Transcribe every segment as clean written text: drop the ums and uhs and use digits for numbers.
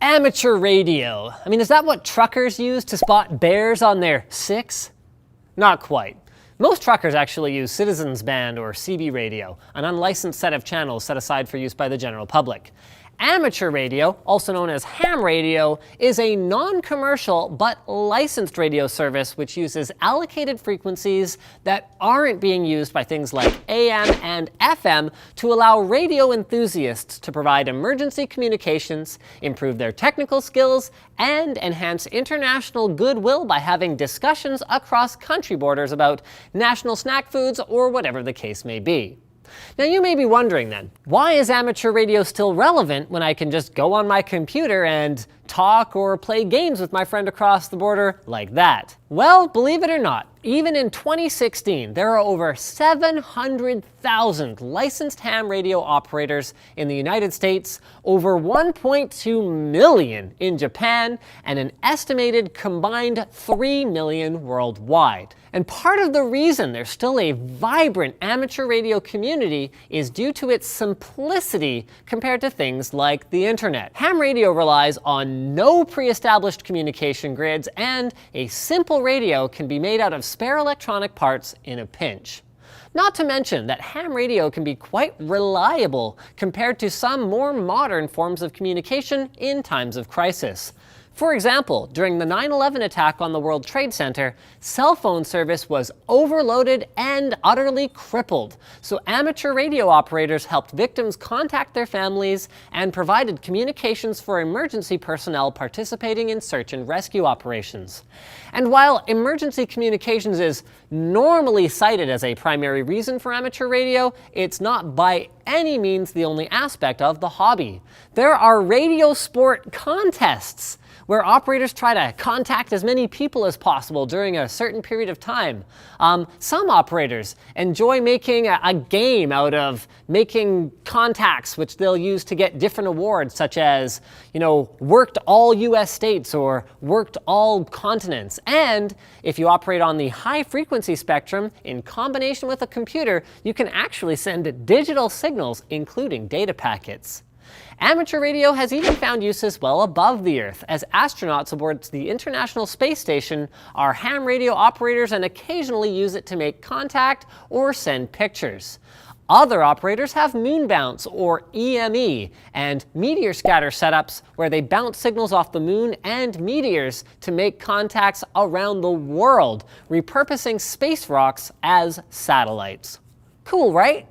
Amateur radio. I mean, is that what truckers use to spot bears on their 6? Not quite. Most truckers actually use Citizens Band or CB radio, an unlicensed set of channels set aside for use by the general public. Amateur radio, also known as ham radio, is a non-commercial but licensed radio service which uses allocated frequencies that aren't being used by things like AM and FM to allow radio enthusiasts to provide emergency communications, improve their technical skills, and enhance international goodwill by having discussions across country borders about national snack foods or whatever the case may be. Now you may be wondering then, why is amateur radio still relevant when I can just go on my computer and talk or play games with my friend across the border like that? Well, believe it or not, even in 2016, there are over 700,000 licensed ham radio operators in the United States, over 1.2 million in Japan, and an estimated combined 3 million worldwide. And part of the reason there's still a vibrant amateur radio community is due to its simplicity compared to things like the internet. Ham radio relies on no pre-established communication grids, and a simple radio can be made out of spare electronic parts in a pinch. Not to mention that ham radio can be quite reliable compared to some more modern forms of communication in times of crisis. For example, during the 9/11 attack on the World Trade Center, cell phone service was overloaded and utterly crippled, so amateur radio operators helped victims contact their families and provided communications for emergency personnel participating in search and rescue operations. And while emergency communications is normally cited as a primary reason for amateur radio, it's not by any means the only aspect of the hobby. There are radio sport contests where operators try to contact as many people as possible during a certain period of time. Some operators enjoy making a game out of making contacts, which they'll use to get different awards, such as, worked all US states or worked all continents. And if you operate on the high frequency spectrum, in combination with a computer, you can actually send digital signals, including data packets. Amateur radio has even found uses well above the Earth, as astronauts aboard the International Space Station are ham radio operators and occasionally use it to make contact or send pictures. Other operators have moon bounce, or EME, and meteor scatter setups where they bounce signals off the moon and meteors to make contacts around the world, repurposing space rocks as satellites. Cool, right?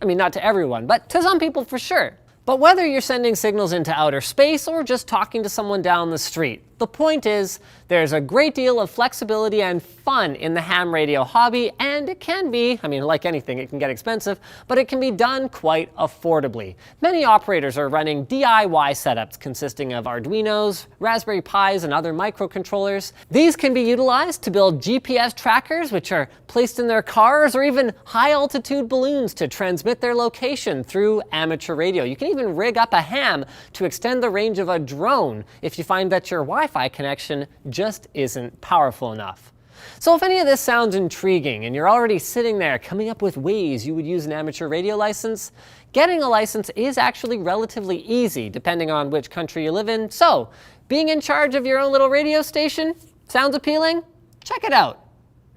I mean, not to everyone, but to some people for sure. But whether you're sending signals into outer space or just talking to someone down the street, the point is, there's a great deal of flexibility and fun in the ham radio hobby, and it can be, like anything, it can get expensive, but it can be done quite affordably. Many operators are running DIY setups consisting of Arduinos, Raspberry Pis, and other microcontrollers. These can be utilized to build GPS trackers, which are placed in their cars, or even high-altitude balloons to transmit their location through amateur radio. You can even rig up a ham to extend the range of a drone if you find that your Wi-Fi connection just isn't powerful enough. So if any of this sounds intriguing and you're already sitting there coming up with ways you would use an amateur radio license, getting a license is actually relatively easy depending on which country you live in. So being in charge of your own little radio station sounds appealing? Check it out.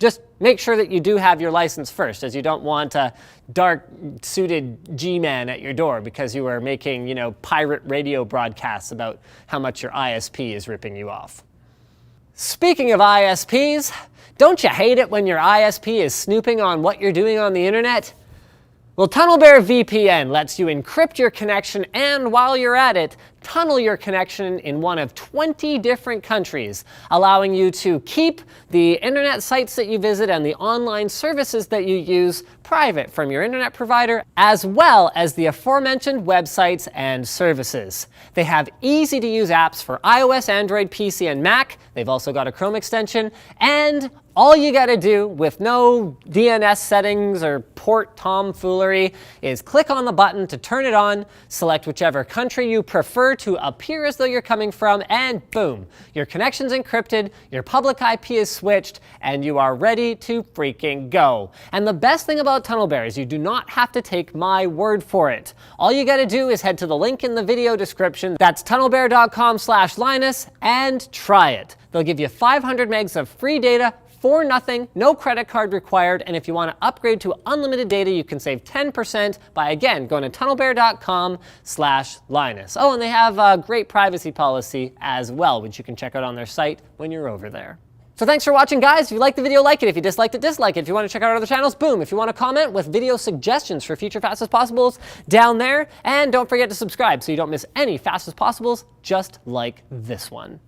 Just make sure that you do have your license first, as you don't want a dark-suited G-man at your door because you are making, pirate radio broadcasts about how much your ISP is ripping you off. Speaking of ISPs, don't you hate it when your ISP is snooping on what you're doing on the internet? Well, TunnelBear VPN lets you encrypt your connection and, while you're at it, tunnel your connection in one of 20 different countries, allowing you to keep the internet sites that you visit and the online services that you use private from your internet provider, as well as the aforementioned websites and services. They have easy-to-use apps for iOS, Android, PC, and Mac. They've also got a Chrome extension, and All you gotta do with no DNS settings or port tomfoolery is click on the button to turn it on, select whichever country you prefer to appear as though you're coming from, and boom, your connection's encrypted, your public IP is switched, and you are ready to freaking go. And the best thing about TunnelBear is you do not have to take my word for it. All you gotta do is head to the link in the video description, that's tunnelbear.com/Linus, and try it. They'll give you 500 megs of free data for nothing, no credit card required, and if you want to upgrade to unlimited data, you can save 10% by, again, going to tunnelbear.com/Linus. Oh, and they have a great privacy policy as well, which you can check out on their site when you're over there. So thanks for watching, guys. If you liked the video, like it. If you disliked it, dislike it. If you want to check out our other channels, boom. If you want to comment with video suggestions for future Fast as Possibles, down there. And don't forget to subscribe so you don't miss any Fast as Possibles just like this one.